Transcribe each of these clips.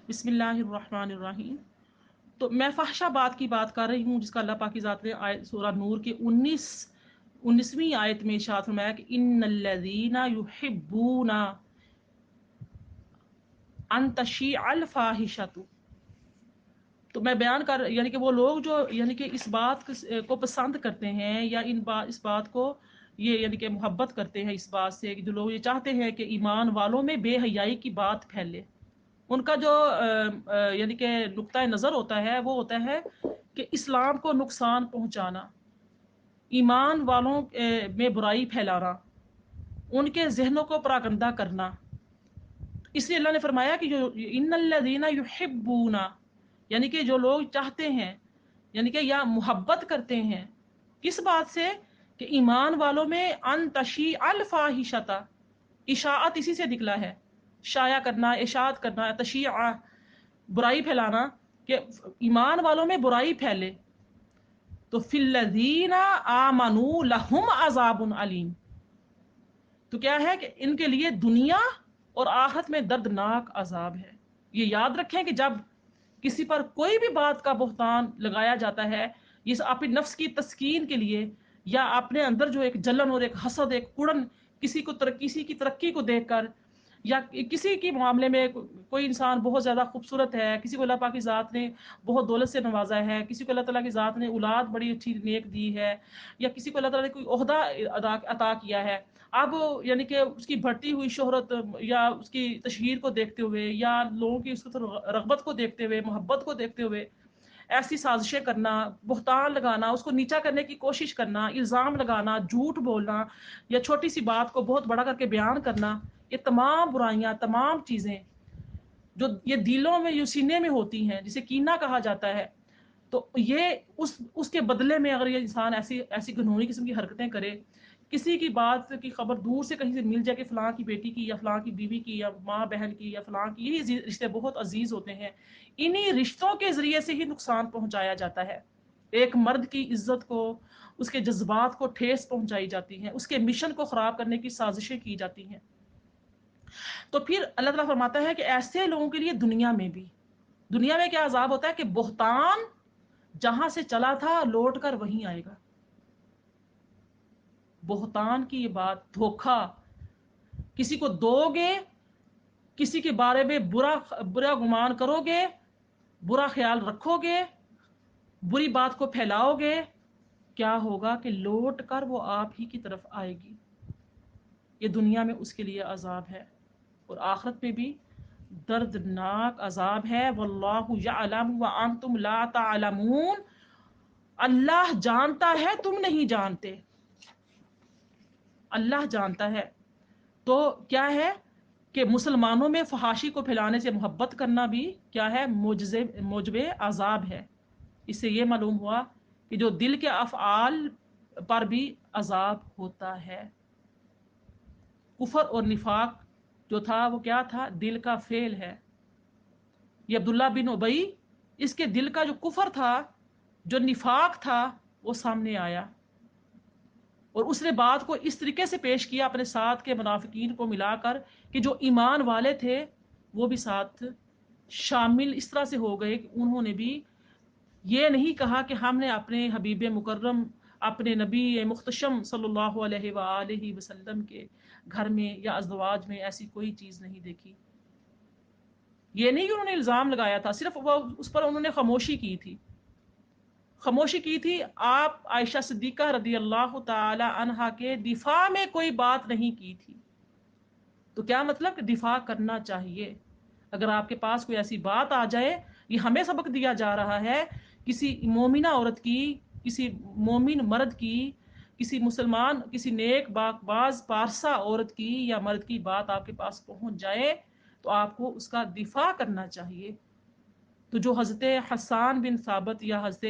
بسم اللہ الرحمن الرحیم۔ تو میں فحشہ بات کی بات کر رہی ہوں جس کا اللہ پاک کی ذات نے سورہ نور کے 19ویں آیت میں ارشاد فرمایا کہ ان الذین یحبون ان تشیع الفاحشۃ۔ تو میں بیان کر یعنی کہ وہ لوگ جو یعنی کہ اس بات کو پسند کرتے ہیں یا اس بات کو یہ یعنی کہ محبت کرتے ہیں اس بات سے کہ جو لوگ یہ چاہتے ہیں کہ ایمان والوں میں بے حیائی کی بات پھیلے، ان کا جو یعنی کہ نقطۂ نظر ہوتا ہے وہ ہوتا ہے کہ اسلام کو نقصان پہنچانا، ایمان والوں میں برائی پھیلانا، ان کے ذہنوں کو پراگندہ کرنا۔ اس لیے اللہ نے فرمایا کہ جو ان الذین یحبون، یعنی کہ جو لوگ چاہتے ہیں یعنی کہ یا محبت کرتے ہیں کس بات سے کہ ایمان والوں میں ان تشیع الفاحشۃ، اشاعت اسی سے نکلا ہے، شائع کرنا، اشاعت کرنا، تشیع برائی پھیلانا، کہ ایمان والوں میں برائی پھیلے۔ تو فی الذین آمنوا لہم عذاب علیم، تو کیا ہے کہ ان کے لیے دنیا اور آخرت میں دردناک عذاب ہے۔ یہ یاد رکھیں کہ جب کسی پر کوئی بھی بات کا بہتان لگایا جاتا ہے یہ اپنی نفس کی تسکین کے لیے یا اپنے اندر جو ایک جلن اور ایک حسد، ایک کڑن کسی کی ترقی کو دیکھ کر، یا کسی کے معاملے میں کوئی انسان بہت زیادہ خوبصورت ہے، کسی کو اللہ پاک کی ذات نے بہت دولت سے نوازا ہے، کسی کو اللہ تعالیٰ کی ذات نے اولاد بڑی اچھی نیک دی ہے، یا کسی کو اللہ تعالیٰ نے کوئی عہدہ عطا کیا ہے، اب یعنی کہ اس کی بڑھتی ہوئی شہرت یا اس کی تشہیر کو دیکھتے ہوئے یا لوگوں کی اس کی رغبت کو دیکھتے ہوئے، محبت کو دیکھتے ہوئے ایسی سازشیں کرنا، بہتان لگانا، اس کو نیچا کرنے کی کوشش کرنا، الزام لگانا، جھوٹ بولنا، یا چھوٹی سی بات کو بہت بڑا کر کے بیان کرنا، یہ تمام برائیاں، تمام چیزیں جو یہ دلوں میں، یہ سینے میں ہوتی ہیں، جسے کینہ کہا جاتا ہے، تو یہ اس کے بدلے میں اگر یہ انسان ایسی گھنوڑی قسم کی حرکتیں کرے، کسی کی بات کی خبر دور سے کہیں سے مل جائے کہ فلاں کی بیٹی کی یا فلاں کی بیوی کی یا ماں بہن کی یا فلاں کی، یہی رشتے بہت عزیز ہوتے ہیں، انہی رشتوں کے ذریعے سے ہی نقصان پہنچایا جاتا ہے۔ ایک مرد کی عزت کو، اس کے جذبات کو ٹھیس پہنچائی جاتی ہے، اس کے مشن کو خراب کرنے کی سازشیں کی جاتی ہیں۔ تو پھر اللہ تعالیٰ فرماتا ہے کہ ایسے لوگوں کے لیے دنیا میں کیا عذاب ہوتا ہے کہ بہتان جہاں سے چلا تھا لوٹ کر وہیں آئے گا۔ بہتان کی یہ بات، دھوکا، کسی کو دو گے، کسی کے بارے میں برا گمان کرو گے، برا خیال رکھو گے، بری بات کو پھیلاؤ گے، کیا ہوگا کہ لوٹ کر وہ آپ ہی کی طرف آئے گی۔ یہ دنیا میں اس کے لیے عذاب ہے اور آخرت میں بھی دردناک عذاب ہے۔ واللہ یعلم وانتم لا تعلمون، اللہ جانتا ہے تم نہیں جانتے، اللہ جانتا ہے۔ تو کیا ہے کہ مسلمانوں میں فحاشی کو پھیلانے سے محبت کرنا بھی کیا ہے، موجب عذاب ہے۔ اس سے یہ معلوم ہوا کہ جو دل کے افعال پر بھی عذاب ہوتا ہے۔ کفر اور نفاق جو تھا وہ کیا تھا، دل کا فعل ہے۔ یہ عبداللہ بن ابی، اس کے دل کا جو کفر تھا، جو نفاق تھا، وہ سامنے آیا اور اس نے بات کو اس طریقے سے پیش کیا اپنے ساتھ کے منافقین کو ملا کر کہ جو ایمان والے تھے وہ بھی ساتھ شامل اس طرح سے ہو گئے کہ انہوں نے بھی یہ نہیں کہا کہ ہم نے اپنے حبیب مکرم، اپنے نبی مختشم صلی اللہ علیہ وآلہ وسلم کے گھر میں یا ازدواج میں ایسی کوئی چیز نہیں دیکھی۔ یہ نہیں کہ انہوں نے الزام لگایا تھا، صرف وہ اس پر انہوں نے خاموشی کی تھی۔ آپ عائشہ صدیقہ رضی اللہ تعالی عنہا کے دفاع میں کوئی بات نہیں کی تھی۔ تو کیا مطلب کہ دفاع کرنا چاہیے۔ اگر آپ کے پاس کوئی ایسی بات آ جائے، یہ ہمیں سبق دیا جا رہا ہے، کسی مومنہ عورت کی، کسی مومن مرد کی، کسی مسلمان، کسی نیک باز پارسا عورت کی یا مرد کی بات آپ کے پاس پہنچ جائے تو آپ کو اس کا دفاع کرنا چاہیے۔ تو جو حضرت حسان بن ثابت یا حضرت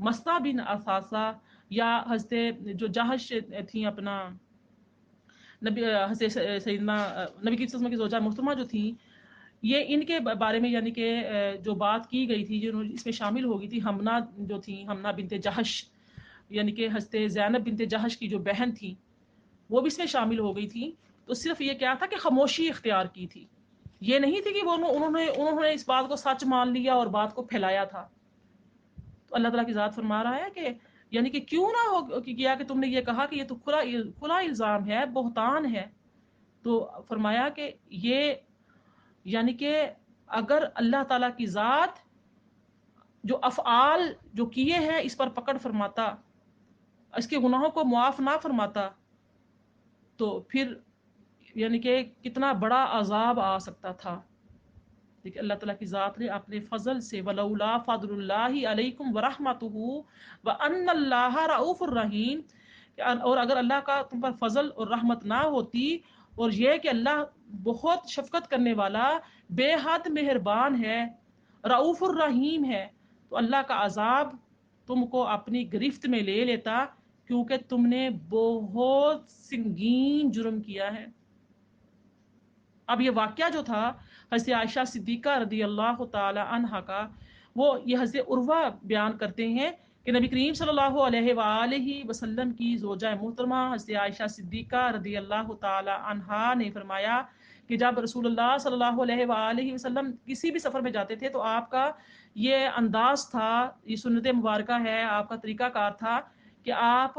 مسطہ بن اثاثہ یا حضرت جو جہش تھیں اپنا حضرت سیدنا نبی کی وسلم کی زوجہ محترمہ جو تھیں، یہ ان کے بارے میں یعنی کہ جو بات کی گئی تھی، جو اس میں شامل ہو گئی تھی، حمنہ جو تھیں، حمنہ بنت جہش، یعنی کہ حضرت زینب بنت جہش کی جو بہن تھی، وہ بھی اس میں شامل ہو گئی تھی۔ تو صرف یہ کیا تھا کہ خاموشی اختیار کی تھی، یہ نہیں تھی کہ وہ انہوں نے اس بات کو سچ مان لیا اور بات کو پھیلایا تھا. تو اللہ تعالیٰ کی ذات فرما رہا ہے کہ یعنی کہ کیوں نہ ہو کیا کہ تم نے یہ کہا کہ یہ تو کھلا الزام ہے، بہتان ہے. تو فرمایا کہ یہ یعنی کہ اگر اللہ تعالیٰ کی ذات جو افعال جو کیے ہیں اس پر پکڑ فرماتا، اس کے گناہوں کو معاف نہ فرماتا، تو پھر یعنی کہ کتنا بڑا عذاب آ سکتا تھا. دیکھیں اللہ تعالیٰ کی ذات نے اپنے فضل سے وَلَوْلَا فَضْلُ اللَّهِ عَلَيْكُمْ وَرَحْمَتُهُ وَأَنَّ اللَّهَ رَءُوفٌ رَحِيمٌ، اور اگر اللہ کا تم پر فضل اور رحمت نہ ہوتی، اور یہ کہ اللہ بہت شفقت کرنے والا، بے حد مہربان ہے، رؤوف الرحیم ہے، تو اللہ کا عذاب تم کو اپنی گرفت میں لے لیتا، کیونکہ تم نے بہت سنگین جرم کیا ہے. اب یہ واقعہ جو تھا حضرت عائشہ صدیقہ رضی اللہ تعالی عنہا کا، وہ یہ حضرت عروہ بیان کرتے ہیں کہ نبی کریم صلی اللہ علیہ وآلہ وسلم کی زوجہ محترمہ حضرت عائشہ صدیقہ رضی اللہ تعالی عنہا نے فرمایا کہ جب رسول اللہ صلی اللہ علیہ وآلہ وسلم کسی بھی سفر میں جاتے تھے تو آپ کا یہ انداز تھا، یہ سنت مبارکہ ہے، آپ کا طریقہ کار تھا کہ آپ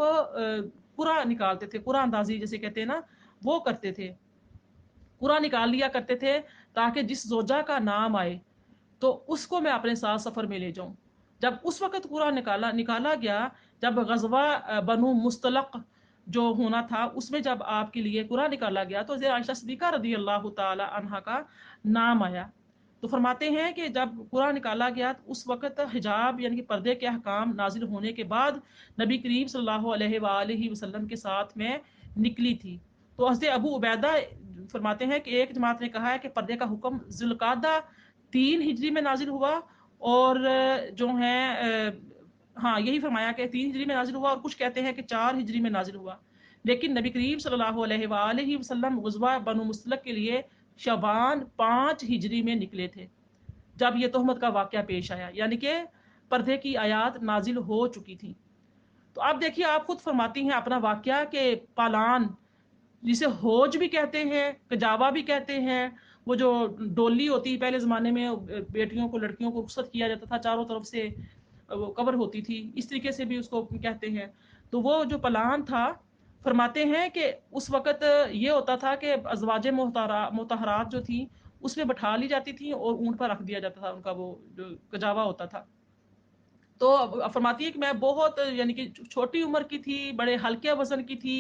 قرآ نکالتے تھے، قرآ اندازی جسے کہتے ہیں نا، وہ کرتے تھے، قرآن نکال لیا کرتے تھے تاکہ جس زوجہ کا نام آئے تو اس کو میں اپنے ساتھ سفر میں لے جاؤں. جب اس وقت قرآن نکالا گیا، جب غزوہ بنو مستلق جو ہونا تھا اس میں جب آپ کے لیے قرآن نکالا گیا تو حضرت عائشہ صدیقہ رضی اللہ تعالی عنہا کا نام آیا. تو فرماتے ہیں کہ جب قرآن نکالا گیا اس وقت حجاب یعنی کہ پردے کے احکام نازل ہونے کے بعد نبی کریم صلی اللہ علیہ وآلہ وسلم کے ساتھ میں نکلی تھی. تو حضرت ابو عبیدہ فرماتے ہیں کہ ایک جماعت نے کہا ہے کہ پردے کا حکم ذوالقعدہ 3 ہجری میں نازل ہوا، اور جو ہیں ہاں یہی فرمایا کہ 3 ہجری میں نازل ہوا، اور کچھ کہتے ہیں کہ 4 ہجری میں نازل ہوا. لیکن نبی کریم صلی اللہ علیہ وآلہ وسلم غزوہ بنو مستلق کے لیے شعبان 5 ہجری میں نکلے تھے جب یہ تہمت کا واقعہ پیش آیا، یعنی کہ پردے کی آیات نازل ہو چکی تھی. تو آپ دیکھیے، آپ خود فرماتی ہیں اپنا واقعہ کہ پالان جسے ہوج بھی کہتے ہیں، کجاوا بھی کہتے ہیں، وہ جو ڈولی ہوتی پہلے زمانے میں بیٹیوں کو لڑکیوں کو رخصت کیا جاتا تھا، چاروں طرف سے وہ کور ہوتی تھی، اس طریقے سے بھی اس کو کہتے ہیں. تو وہ جو پلان تھا، فرماتے ہیں کہ اس وقت یہ ہوتا تھا کہ ازواج مطہرات جو تھیں اس میں بٹھا لی جاتی تھیں اور اونٹ پر رکھ دیا جاتا تھا، ان کا وہ جو کجاوا ہوتا تھا. تو فرماتی ہے کہ میں بہت یعنی کہ چھوٹی عمر کی تھی، بڑے ہلکے وزن کی تھی.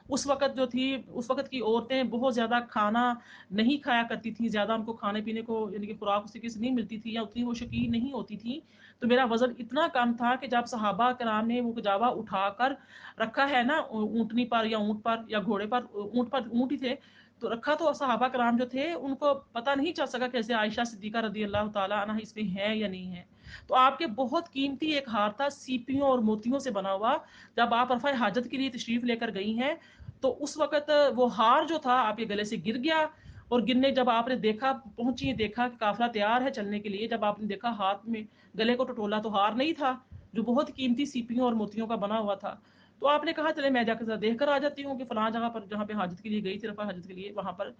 اس وقت جو تھی، اس وقت کی عورتیں بہت زیادہ کھانا نہیں کھایا کرتی تھیں، زیادہ ان کو کھانے پینے کو یعنی کہ خوراک اسی سے نہیں ملتی تھی، یا اتنی وہ شوقین نہیں ہوتی تھی. تو میرا وزن اتنا کم تھا کہ جب صحابہ کرام نے وہ کجاوا اٹھا کر رکھا ہے نا اونٹنی پر یا اونٹ پر یا گھوڑے پر، اونٹ ہی تھے تو رکھا، تو صحابہ کرام جو تھے ان کو پتہ نہیں چل سکا کیسے عائشہ صدیقہ رضی اللہ تعالی عنہا اس میں ہے یا نہیں ہے. تو آپ کے بہت قیمتی ایک ہار تھا سیپیوں اور موتیوں سے بنا ہوا، جب آپ رفع حاجت کے لیے تشریف لے کر گئی ہیں تو اس وقت وہ ہار جو تھا آپ کے گلے سے گر گیا، اور گرنے جب آپ نے دیکھا، پہنچی دیکھا کہ قافلہ تیار ہے چلنے کے لیے، جب آپ نے دیکھا ہاتھ میں گلے کو ٹٹولا تو ہار نہیں تھا جو بہت قیمتی سیپیوں اور موتیوں کا بنا ہوا تھا. تو آپ نے کہا چلے میں جا کے دیکھ کر آ جاتی ہوں کہ فلاں جگہ پر جہاں پہ حاجت کے لیے گئی تھی، رفع حاجت کے لیے، وہاں پر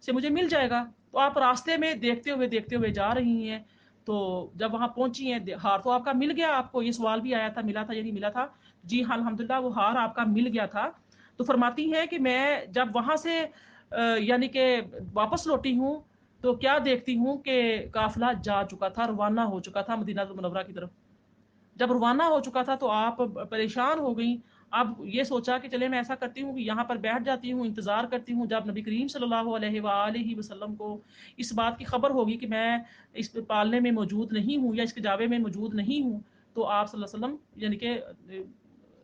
سے مجھے مل جائے گا. تو آپ راستے میں دیکھتے ہوئے جا رہی ہیں، تو جب وہاں پہنچی ہیں ہار تو آپ کا مل گیا. آپ کو یہ سوال بھی آیا تھا ملا تھا یا نہیں ملا تھا؟ جی ہاں الحمدللہ وہ ہار آپ کا مل گیا تھا. تو فرماتی ہیں کہ میں جب وہاں سے یعنی کہ واپس لوٹی ہوں تو کیا دیکھتی ہوں کہ قافلہ جا چکا تھا، روانہ ہو چکا تھا مدینہ منورہ کی طرف. جب روانہ ہو چکا تھا تو آپ پریشان ہو گئیں. اب یہ سوچا کہ چلے میں ایسا کرتی ہوں کہ یہاں پر بیٹھ جاتی ہوں، انتظار کرتی ہوں جب نبی کریم صلی اللہ علیہ وآلہ وسلم کو اس بات کی خبر ہوگی کہ میں اس پالنے میں موجود نہیں ہوں یا اس کے جاوے میں موجود نہیں ہوں، تو آپ صلی اللہ علیہ وسلم یعنی کہ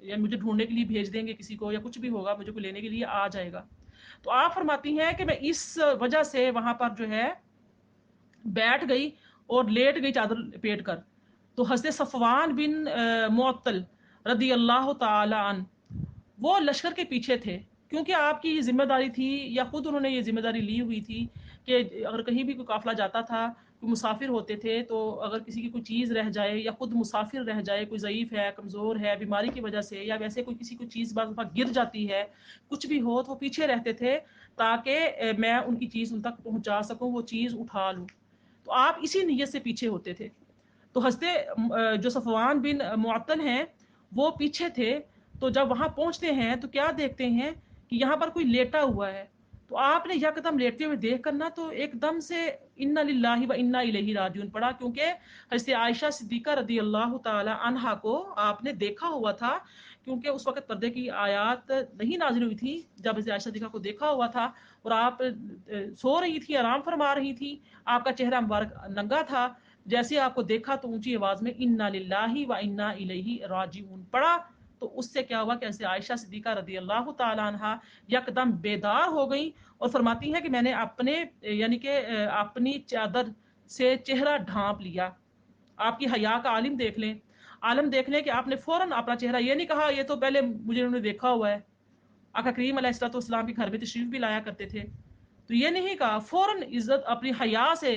یا مجھے ڈھونڈنے کے لیے بھیج دیں گے کسی کو، یا کچھ بھی ہوگا مجھے کو لینے کے لیے آ جائے گا. تو آپ فرماتی ہیں کہ میں اس وجہ سے وہاں پر جو ہے بیٹھ گئی اور لیٹ گئی چادر لپیٹ کر. تو حضرت صفوان بن معطل رضی اللہ تعالی عنہ وہ لشکر کے پیچھے تھے، کیونکہ آپ کی یہ ذمہ داری تھی یا خود انہوں نے یہ ذمہ داری لی ہوئی تھی کہ اگر کہیں بھی کوئی قافلہ جاتا تھا، کوئی مسافر ہوتے تھے، تو اگر کسی کی کوئی چیز رہ جائے یا خود مسافر رہ جائے، کوئی ضعیف ہے، کمزور ہے، بیماری کی وجہ سے، یا ویسے کوئی کسی کو چیز بعض دفعہ گر جاتی ہے، کچھ بھی ہو تو وہ پیچھے رہتے تھے تاکہ میں ان کی چیز ان تک پہنچا سکوں، وہ چیز اٹھا لوں. تو آپ اسی نیت سے پیچھے ہوتے تھے. تو حضرت جو صفوان بن معطل ہیں وہ پیچھے تھے. تو جب وہاں پہنچتے ہیں تو کیا دیکھتے ہیں کہ یہاں پر کوئی لیٹا ہوا ہے. تو آپ نے یکدم لیٹتے ہوئے دیکھ کر نا تو ایک دم سے انا للہ و انا الیہ راجعون پڑھا، کیونکہ حضرت عائشہ صدیقہ رضی اللہ تعالی عنہا کو آپ نے دیکھا ہوا تھا، کیونکہ اس وقت پردے کی آیات نہیں نازل ہوئی تھی. جب حضرت عائشہ صدیقہ کو دیکھا ہوا تھا اور آپ سو رہی تھی، آرام فرما رہی تھی، آپ کا چہرہ مبارک ننگا تھا. جیسے آپ کو دیکھا تو اونچی آواز میں انا للہ و انا الیہ راجعون پڑھا. تو اس سے کیا ہوا کہ ایسے عائشہ صدیقہ رضی اللہ تعالی عنہا یکدم بیدار ہو گئی اور فرماتی ہیں کہ میں نے اپنے یعنی کہ اپنی چادر سے چہرہ ڈھانپ لیا. آپ کی حیا کا عالم دیکھ لیں، عالم دیکھ لیں کہ آپ نے فوراً اپنا چہرہ، یہ نہیں کہا یہ تو پہلے مجھے انہوں نے دیکھا ہوا ہے. آقا کریم علیہ الصلوۃ والسلام کے گھر میں تشریف بھی لایا کرتے تھے، تو یہ نہیں کہا، فوراً عزت اپنی حیا سے.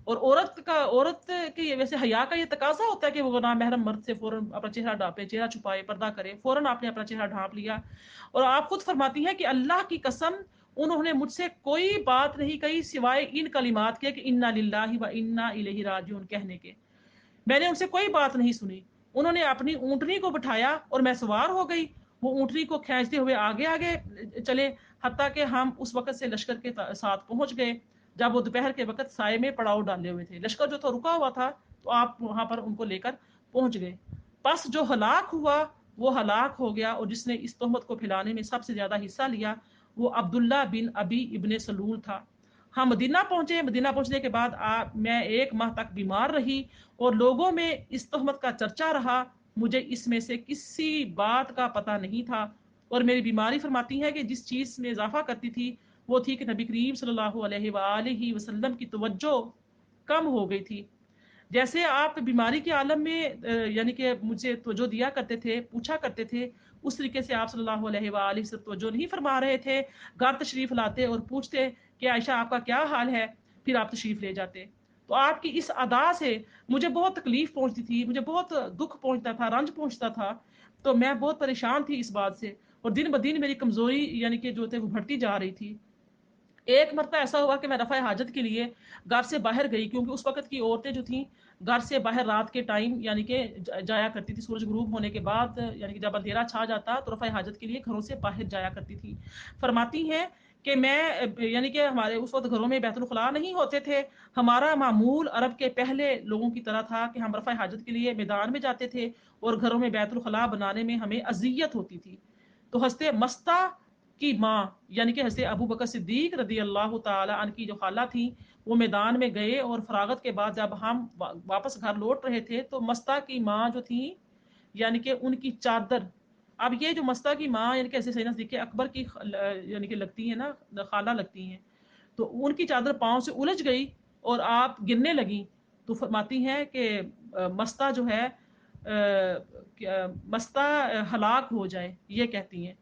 اور عورت کی ویسے حیا کا یہ تقاضا ہوتا ہے کہ وہ نامحرم مرد سے فوراً اپنا چہرہ ڈھانپے، چہرہ چھپائے، پردہ کرے. فوراً آپ نے اپنا چہرہ ڈھانپ لیا. اور آپ خود فرماتی ہیں کہ اللہ کی قسم انہوں نے مجھ سے کوئی بات نہیں کہی سوائے ان کلمات کے کہ انا للہ و انا الیہ راجعون کہنے کے. میں نے ان سے کوئی بات نہیں سنی. انہوں نے اپنی اونٹنی کو بٹھایا اور میں سوار ہو گئی. وہ اونٹنی کو کھینچتے ہوئے آگے آگے چلے، حتیٰ کہ ہم اس وقت سے لشکر کے ساتھ پہنچ گئے جب وہ دوپہر کے وقت سائے میں پڑاؤ ڈالے ہوئے تھے. لشکر جو تھا رکا ہوا تھا، تو آپ وہاں پر ان کو لے کر پہنچ گئے. پس جو ہلاک ہوا وہ ہلاک ہو گیا، اور جس نے اس تہمت کو پھیلانے میں سب سے زیادہ حصہ لیا وہ عبداللہ بن ابی ابن سلول تھا. ہم مدینہ پہنچے. مدینہ پہنچنے کے بعد میں 1 ماہ تک بیمار رہی اور لوگوں میں اس تہمت کا چرچا رہا. مجھے اس میں سے کسی بات کا پتہ نہیں تھا، اور میری بیماری فرماتی ہے کہ جس چیز میں اضافہ کرتی تھی وہ تھی کہ نبی کریم صلی اللہ علیہ وآلہ وسلم کی توجہ کم ہو گئی تھی. جیسے آپ بیماری کے عالم میں یعنی کہ مجھے توجہ دیا کرتے تھے، پوچھا کرتے تھے، اس طریقے سے آپ صلی اللہ علیہ وآلہ سے توجہ نہیں فرما رہے تھے. گھر تشریف لاتے اور پوچھتے کہ عائشہ آپ کا کیا حال ہے، پھر آپ تشریف لے جاتے. تو آپ کی اس ادا سے مجھے بہت تکلیف پہنچتی تھی، مجھے بہت دکھ پہنچتا تھا، رنج پہنچتا تھا. تو میں بہت پریشان تھی اس بات سے، اور دن بدن میری کمزوری یعنی کہ جو تھے وہ بڑھتی جا رہی تھی. ایک مرتبہ ایسا ہوا کہ میں رفع حاجت کے لیے گھر سے باہر گئی، کیونکہ اس وقت کی عورتیں جو تھیں گھر سے باہر رات کے ٹائم یعنی کہ جایا کرتی تھی. سورج غروب ہونے کے بعد یعنی کہ جب اندھیرا چھا جاتا تو رفع حاجت کے لیے گھروں سے باہر جایا کرتی تھی. فرماتی ہیں کہ میں یعنی کہ ہمارے اس وقت گھروں میں بیت الخلاء نہیں ہوتے تھے. ہمارا معمول عرب کے پہلے لوگوں کی طرح تھا کہ ہم رفع حاجت کے لیے میدان میں جاتے تھے، اور گھروں میں بیت الخلاء بنانے میں ہمیں اذیت ہوتی تھی. تو حضرت مستہ کی ماں یعنی کہ حضرت ابو بکر صدیق رضی اللہ تعالی عنہ کی جو خالہ تھیں وہ میدان میں گئے، اور فراغت کے بعد جب ہم واپس گھر لوٹ رہے تھے تو مستہ کی ماں جو تھیں یعنی کہ ان کی چادر، اب یہ جو مستہ کی ماں یعنی کہ ایسے سینا صدیق اکبر کی یعنی کہ لگتی ہیں نا، خالہ لگتی ہیں، تو ان کی چادر پاؤں سے الجھ گئی اور آپ گرنے لگیں. تو فرماتی ہیں کہ مستہ جو ہے مستہ ہلاک ہو جائے، یہ کہتی ہیں.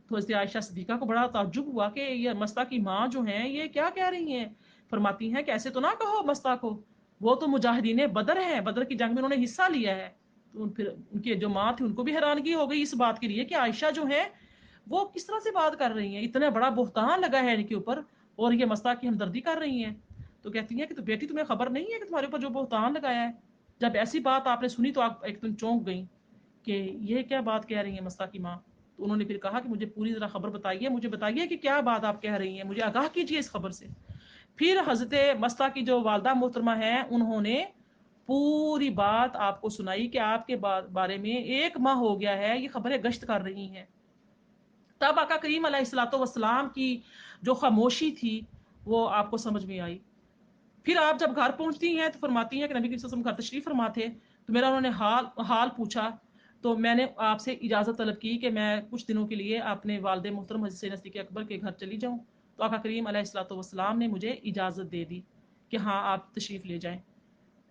تو حضرت عائشہ صدیقہ کو بڑا تعجب ہوا کہ یہ مستہ کی ماں جو ہیں یہ کیا کہہ رہی ہیں. فرماتی ہیں کہ ایسے تو نہ کہو مستہ کو، وہ تو مجاہدین بدر ہیں، بدر کی جنگ میں انہوں نے حصہ لیا ہے. تو پھر ان کی جو ماں تھی ان کو بھی حیرانگی ہو گئی اس بات کے لیے کہ عائشہ جو ہے وہ کس طرح سے بات کر رہی ہیں، اتنا بڑا بہتان لگا ہے ان کے اوپر اور یہ مستہ کی ہمدردی کر رہی ہیں. تو کہتی ہیں کہ تو بیٹی تمہیں خبر نہیں ہے کہ تمہارے اوپر جو بہتان لگایا ہے. جب ایسی بات آپ نے سنی تو آپ ایک دم چونک گئیں کہ یہ کیا بات کہہ رہی ہیں مستہ کی ماں. تو انہوں نے پھر کہا کہ مجھے پوری طرح خبر بتائیے، مجھے بتائیے کہ کیا بات آپ کہہ رہی ہیں، مجھے آگاہ کیجیے اس خبر سے. پھر حضرت مستہ کی جو والدہ محترمہ ہیں انہوں نے پوری بات آپ کو سنائی کہ آپ کے بارے میں 1 ماہ ہو گیا ہے یہ خبریں گشت کر رہی ہیں. تب آقا کریم علیہ الصلوۃ والسلام کی جو خاموشی تھی وہ آپ کو سمجھ میں آئی. پھر آپ جب گھر پہنچتی ہیں تو فرماتی ہیں کہ نبی صلی اللہ علیہ وسلم گھر تشریف فرما تھے، تو میرا انہوں نے حال پوچھا. تو میں نے آپ سے اجازت طلب کی کہ میں کچھ دنوں کے لیے اپنے والد محترم حضرت سیدنا صدیق اکبر کے گھر چلی جاؤں. تو آقا کریم علیہ الصلوۃ والسلام نے مجھے اجازت دے دی کہ ہاں آپ تشریف لے جائیں.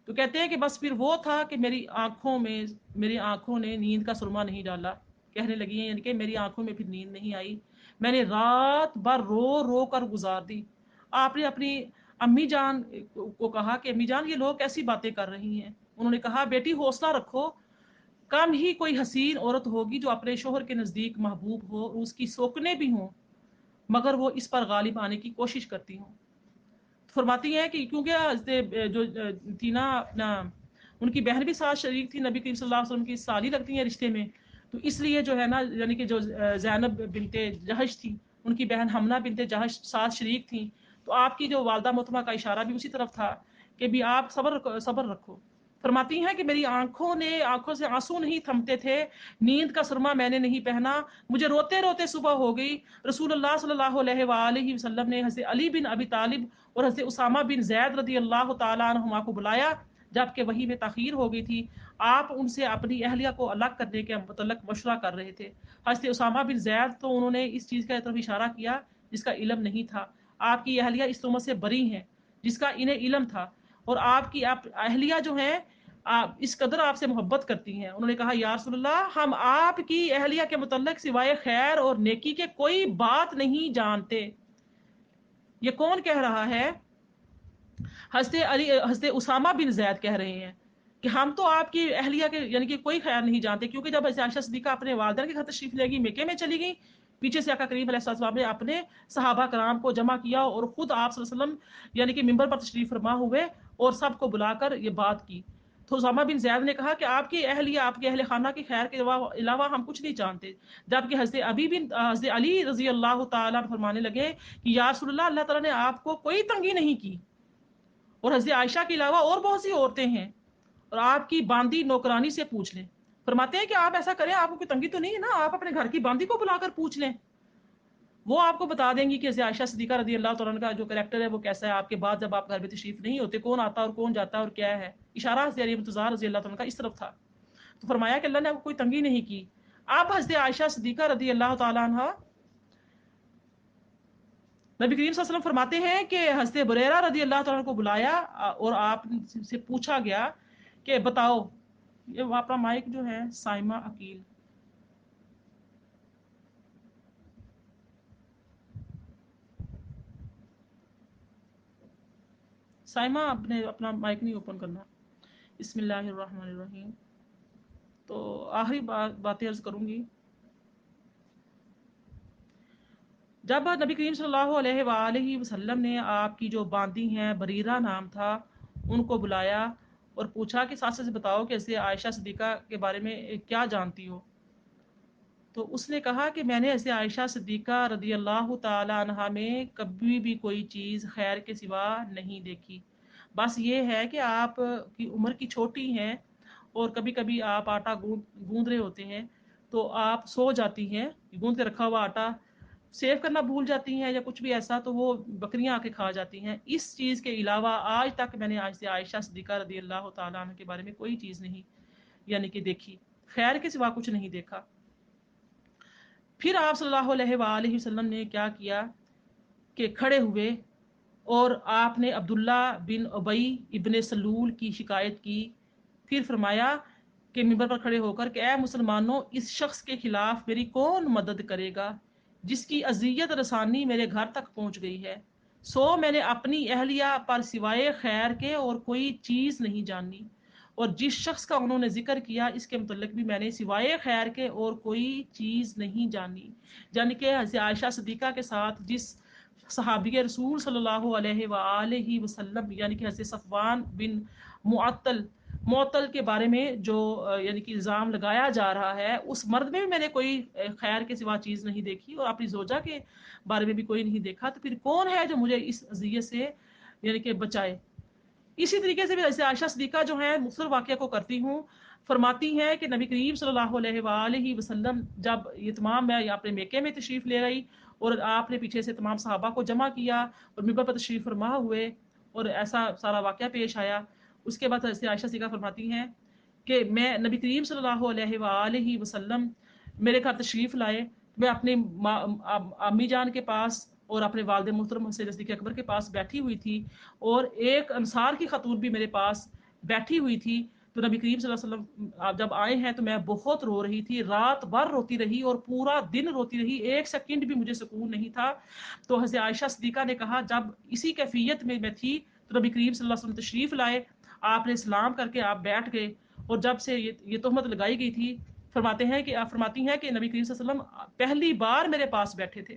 تو کہتے ہیں کہ بس پھر وہ تھا کہ میری آنکھوں نے نیند کا سرما نہیں ڈالا. کہنے لگی ہیں یعنی کہ میری آنکھوں میں پھر نیند نہیں آئی، میں نے رات بھر رو رو کر گزار دی. آپ نے اپنی امی جان کو کہا کہ امی جان یہ لوگ کیسی باتیں کر رہی ہیں. انہوں نے کہا بیٹی حوصلہ رکھو، کم ہی کوئی حسین عورت ہوگی جو اپنے شوہر کے نزدیک محبوب ہو اور اس کی سوکنے بھی ہوں. مگر وہ اس پر غالب آنے کی کوشش کرتی ہوں. فرماتی ہیں کہ کیونکہ جو تھی نا اپنا ان کی بہن بھی ساتھ شریک تھی نبی کریم صلی اللہ علیہ وسلم کی سالی لگتی ہیں رشتے میں، تو اس لیے جو ہے نا یعنی کہ جو زینب بنت جہش تھی ان کی بہن حمنہ بنت جہش ساتھ شریک تھیں، تو آپ کی جو والدہ محترمہ کا اشارہ بھی اسی طرف تھا کہ بھی آپ صبر رکھو. فرماتی ہیں کہ میری آنکھوں سے آنسو نہیں تھمتے تھے، نیند کا سرما میں نے نہیں پہنا، مجھے روتے روتے صبح ہو گئی. رسول اللہ صلی اللہ علیہ وآلہ وسلم نے حضرت علی بن ابی طالب اور حضرت اسامہ بن زید رضی اللہ تعالیٰ عنہما کو بلایا جبکہ وحی میں تاخیر ہو گئی تھی. آپ ان سے اپنی اہلیہ کو الگ کرنے کے متعلق مشورہ کر رہے تھے. حضرت اسامہ بن زید تو انہوں نے اس چیز کی طرف اشارہ کیا جس کا علم نہیں تھا. آپ کی اہلیہ اس تہمت سے بری ہیں جس کا انہیں علم تھا، اور آپ کی اہلیہ جو ہیں اس قدر آپ سے محبت کرتی ہیں. انہوں نے کہا یا رسول اللہ، ہم آپ کی اہلیہ کے متعلق سوائے خیر اور نیکی کے کوئی بات نہیں جانتے. یہ کون کہہ رہا ہے؟ حضرت اسامہ بن زید کہہ رہے ہیں کہ ہم تو آپ کی اہلیہ کے یعنی کہ کوئی خیر نہیں جانتے. کیونکہ جب عائشہ صدیقہ اپنے والدین کے گھر تشریف لے گئی، مکے میں چلی گئی، پیچھے سے آقا کریم علیہ السلام نے اپنے صحابہ کرام کو جمع کیا اور خود آپ صلی اللہ علیہ وسلم یعنی کہ ممبر پر تشریف فرما ہوئے اور سب کو بلا کر یہ بات کی. تو اسامہ بن زید نے کہا کہ آپ کی اہلیہ، آپ کے اہل خانہ کی خیر کے علاوہ ہم کچھ نہیں جانتے. جبکہ حضرت علی رضی اللہ تعالیٰ فرمانے لگے کہ یا رسول اللہ، اللہ تعالیٰ نے آپ کو کوئی تنگی نہیں کی، اور حضرت عائشہ کے علاوہ اور بہت سی عورتیں ہیں، اور آپ کی باندی نوکرانی سے پوچھ لیں. فرماتے ہیں کہ آپ ایسا کریں، آپ کو کوئی تنگی تو نہیں ہے نا، آپ اپنے گھر کی باندی کو بلا کر پوچھ لیں، وہ آپ کو بتا دیں گی کہ حضرت عائشہ صدیقہ رضی اللہ تعالیٰ عنہ کا جو کریکٹر ہے وہ کیسا ہے. آپ کے بعد جب آپ گھر میں تشریف نہیں ہوتے، کون آتا اور کون جاتا اور کیا ہے. اشارہ حضرت علی مرتضیٰ رضی اللہ تعالیٰ عنہ کا اس طرف تھا. تو فرمایا کہ اللہ نے آپ کو کوئی تنگی نہیں کی. اب حضرت عائشہ صدیقہ رضی اللہ تعالیٰ عنہ، نبی کریم صلی اللہ علیہ وسلم فرماتے ہیں کہ حضرت بریرہ رضی اللہ تعالیٰ عنہ کو بلایا اور آپ سے پوچھا گیا کہ بتاؤ. یہ اپنا مائک جو ہے سائمہ عقیل، سائمہ اپنا مائک نہیں اوپن کرنا. بسم اللہ الرحمن الرحیم. تو آخری باتیں عرض کروں گی. جب نبی کریم صلی اللہ علیہ وآلہ وسلم نے آپ کی جو باندی ہیں، بریرہ نام تھا، ان کو بلایا اور پوچھا کہ ساتھ سے بتاؤ کہ حضرت عائشہ صدیقہ کے بارے میں کیا جانتی ہو، تو اس نے کہا کہ میں نے حضرت عائشہ صدیقہ رضی اللہ تعالی عنہا میں کبھی بھی کوئی چیز خیر کے سوا نہیں دیکھی. بس یہ ہے کہ آپ کی عمر کی چھوٹی ہیں اور کبھی کبھی آپ آٹا گوندھ رہے ہوتے ہیں تو آپ سو جاتی ہیں، گوندھ کے رکھا ہوا آٹا سیو کرنا بھول جاتی ہیں یا کچھ بھی ایسا، تو وہ بکریاں آ کے کھا جاتی ہیں. اس چیز کے علاوہ آج تک میں نے آج سے عائشہ صدیقہ رضی اللہ تعالیٰ عنہ کے بارے میں کوئی چیز نہیں یعنی کہ دیکھی، خیر کے سوا کچھ نہیں دیکھا. پھر آپ صلی اللہ علیہ وآلہ وسلم نے کیا کیا کہ کھڑے ہوئے اور آپ نے عبداللہ بن ابی ابن سلول کی شکایت کی. پھر فرمایا کہ منبر پر کھڑے ہو کر کہ اے مسلمانوں، اس شخص کے خلاف میری کون مدد کرے گا جس کی اذیت رسانی میرے گھر تک پہنچ گئی ہے. سو میں نے اپنی اہلیہ پر سوائے خیر کے اور کوئی چیز نہیں جانی، اور جس شخص کا انہوں نے ذکر کیا اس کے متعلق بھی میں نے سوائے خیر کے اور کوئی چیز نہیں جانی. یعنی کہ حضرت عائشہ صدیقہ کے ساتھ جس صحابی رسول صلی اللہ علیہ وآلہ وسلم یعنی کہ حضرت صفوان بن معطل کے بارے میں جو یعنی کہ الزام لگایا جا رہا ہے، اس مرد میں بھی میں نے کوئی خیر کے سوا چیز نہیں دیکھی اور اپنی زوجہ کے بارے میں بھی کوئی نہیں دیکھا، تو پھر کون ہے جو مجھے اس اذیت سے یعنی کہ بچائے. اسی طریقے سے بھی حضرت عائشہ صدیقہ جو ہے مختصر واقعہ کو کرتی ہوں. فرماتی ہیں کہ نبی کریم صلی اللہ علیہ وآلہ وسلم جب یہ تمام میں اپنے میکے میں تشریف لے گئی اور آپ نے پیچھے سے تمام صحابہ کو جمع کیا اور منبر پر تشریف فرما ہوئے اور ایسا سارا واقعہ پیش آیا. اس کے بعد حضرت عائشہ صدیقہ فرماتی ہیں کہ میں نبی کریم صلی اللہ علیہ وآلہ وسلم میرے گھر تشریف لائے، میں اپنی امی جان کے پاس اور اپنے والد محترم حضرت صدیق اکبر کے پاس بیٹھی ہوئی تھی، اور ایک انصار کی خاتون بھی میرے پاس بیٹھی ہوئی تھی. تو نبی کریم صلی اللہ علیہ وسلم جب آئے ہیں تو میں بہت رو رہی تھی، رات بھر روتی رہی اور پورا دن روتی رہی، ایک سیکنڈ بھی مجھے سکون نہیں تھا. تو حضرت عائشہ صدیقہ نے کہا جب اسی کیفیت میں تھی تو نبی کریم صلی اللہ علیہ وسلم تشریف لائے، آپ نے سلام کر کے آپ بیٹھ گئے، اور جب سے یہ تہمت لگائی گئی تھی فرماتی ہیں کہ نبی کریم صلی اللہ علیہ وسلم پہلی بار میرے پاس بیٹھے تھے.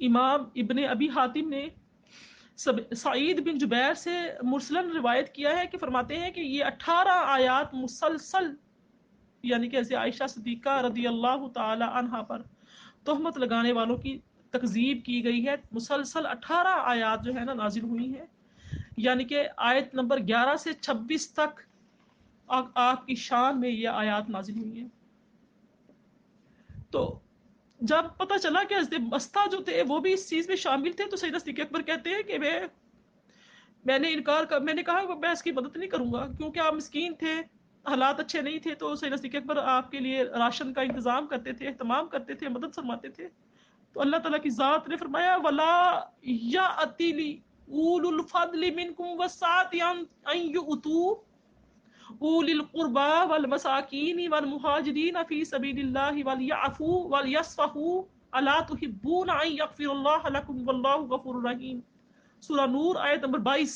امام ابن ابی حاتم نے سعید بن جبیر سے مرسلن روایت کیا ہے کہ فرماتے ہیں کہ یہ 18 آیات مسلسل یعنی کہ عائشہ صدیقہ رضی اللہ تعالی عنہا پر تہمت لگانے والوں کی تکذیب کی گئی ہے. مسلسل 18 آیات جو ہے نا نازل ہوئی ہیں، یعنی کہ آیت نمبر 11 سے 26 تک آپ کی شان میں یہ آیات نازل ہوئی ہیں. تو جب پتہ چلا کہ حضرت مستہ جو تھے وہ بھی اس چیز میں شامل تھے تو سیدنا صدیق اکبر کہتے ہیں کہ میں نے کہا کہ میں اس کی مدد نہیں کروں گا کیونکہ آپ مسکین تھے، حالات اچھے نہیں تھے. تو سیدنا صدیق اکبر آپ کے لیے راشن کا انتظام کرتے تھے، اہتمام کرتے تھے، مدد فرماتے تھے. تو اللہ تعالیٰ کی ذات نے فرمایا ولا یأتی اولو الفضل منکم والسعة ان یؤتوا اولی القربى والمساکین والمہاجرین فی سبیل اللہ ولیعفوا ولیصفحوا الا تحبون ان یغفر اللہ لکم واللہ غفور رحیم. سورہ نور آیت نمبر 22.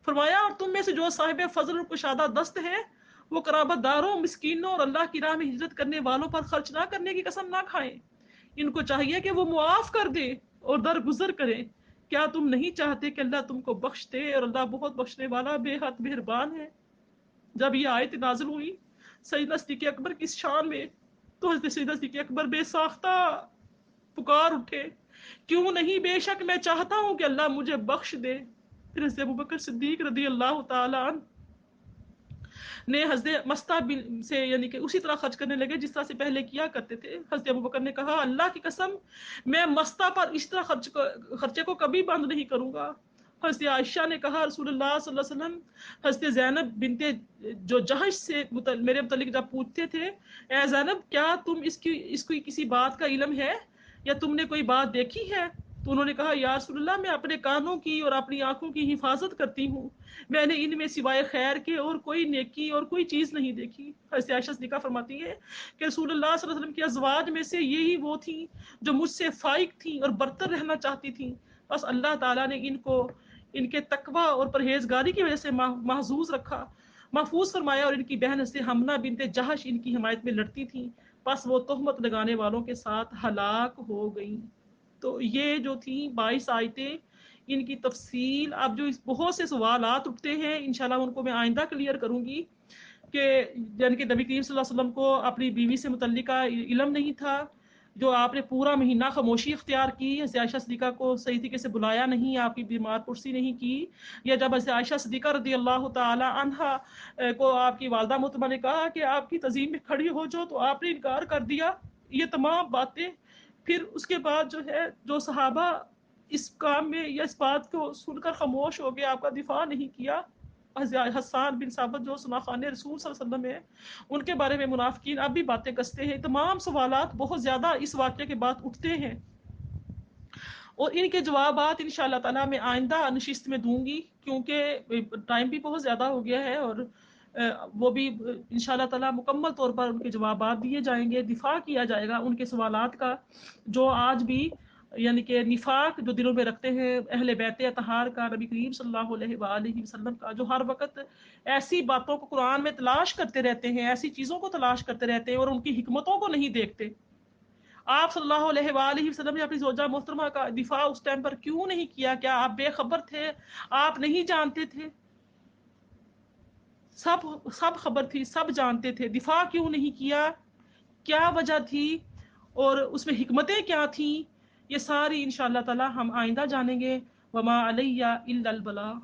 فرمایا اور تم میں سے جو صاحب فضل اور کشادہ دست ہیں وہ قرابت داروں، مسکینوں اور اللہ کی راہ میں ہجرت کرنے والوں پر خرچ نہ کرنے کی قسم نہ کھائیں. ان کو چاہیے کہ وہ معاف کر دے اور درگزر کریں. کیا تم نہیں چاہتے کہ اللہ تم کو بخش دے اور اللہ بہت بخشنے والا بے حد مہربان ہے. جب یہ آیت نازل ہوئی سیدنا صدیق اکبر کی شان میں تو حضرت سیدنا صدیق اکبر بے ساختہ پکار اٹھے، کیوں نہیں، بے شک میں چاہتا ہوں کہ اللہ مجھے بخش دے. پھر حضرت ابوبکر صدیق رضی اللہ تعالی عنہ نے حضرت مستہ سے یعنی کہ اسی طرح خرچ کرنے لگے جس طرح سے پہلے کیا کرتے تھے. حضرت ابوبکر نے کہا اللہ کی قسم میں مستہ پر اس طرح خرچے کو کبھی بند نہیں کروں گا. حضرت عائشہ نے کہا رسول اللہ صلی اللہ علیہ وسلم حضرت زینب بنت جو جہش سے میرے متعلق جب پوچھتے تھے اے زینب کیا تم اس کی کسی بات کا علم ہے یا تم نے کوئی بات دیکھی ہے؟ تو انہوں نے کہا یا رسول اللہ میں اپنے کانوں کی اور اپنی آنکھوں کی حفاظت کرتی ہوں، میں نے ان میں سوائے خیر کے اور کوئی نیکی اور کوئی چیز نہیں دیکھی. حضرت عائشہ صدیقہ فرماتی ہے کہ رسول اللہ صلی اللہ علیہ وسلم کی ازواج میں سے یہی وہ تھیں جو مجھ سے فائق تھیں اور برتر رہنا چاہتی تھیں، بس اللہ تعالیٰ نے ان کے تقوی اور پرہیزگاری کی وجہ سے محفوظ فرمایا. اور ان کی بہن سے حمنہ بنت جہش ان کی حمایت میں لڑتی تھیں، بس وہ تہمت لگانے والوں کے ساتھ ہلاک ہو گئیں. تو یہ جو تھیں 22 آیتیں، ان کی تفصیل اب جو بہت سے سوالات اٹھتے ہیں انشاءاللہ ان کو میں آئندہ کلیئر کروں گی کہ یعنی کہ نبی کریم صلی اللہ علیہ وسلم کو اپنی بیوی سے متعلقہ علم نہیں تھا، جو آپ نے پورا مہینہ خاموشی اختیار کی، حضرت عائشہ صدیقہ کو صحیح طریقے سے بلایا نہیں، آپ کی بیمار پرسی نہیں کی، یا جب حضرت عائشہ صدیقہ رضی اللہ تعالی عنہا کو آپ کی والدہ محترمہ نے کہا کہ آپ کی تعظیم میں کھڑی ہو جو تو آپ نے انکار کر دیا. یہ تمام باتیں پھر اس کے بعد جو ہے جو صحابہ اس کام میں یا اس بات کو سن کر خاموش ہو گئے، آپ کا دفاع نہیں کیا. حضرت حسان بن ثابت جو سناخان رسول صلی اللہ علیہ وسلم ہیں ان کے بارے میں منافقین اب بھی باتیں کستے ہیں. تمام سوالات بہت زیادہ اس واقعے کے بعد اٹھتے ہیں اور ان کے جوابات انشاءاللہ تعالیٰ میں آئندہ نشست میں دوں گی کیونکہ ٹائم بھی بہت زیادہ ہو گیا ہے اور وہ بھی انشاءاللہ تعالیٰ مکمل طور پر ان کے جوابات دیے جائیں گے، دفاع کیا جائے گا ان کے سوالات کا جو آج بھی یعنی کہ نفاق جو دلوں میں رکھتے ہیں اہل بیت اطہار کا، نبی کریم صلی اللہ علیہ وآلہ وسلم کا، جو ہر وقت ایسی باتوں کو قرآن میں تلاش کرتے رہتے ہیں، ایسی چیزوں کو تلاش کرتے رہتے ہیں اور ان کی حکمتوں کو نہیں دیکھتے. آپ صلی اللہ علیہ وآلہ وسلم نے اپنی زوجہ محترمہ کا دفاع اس ٹائم پر کیوں نہیں کیا؟ کیا آپ بے خبر تھے؟ آپ نہیں جانتے تھے؟ سب خبر تھی، سب جانتے تھے، دفاع کیوں نہیں کیا؟ کیا وجہ تھی اور اس میں حکمتیں کیا تھیں؟ یہ ساری انشاءاللہ تعالی ہم آئندہ جانیں گے. وما علیہ الا البلاغ.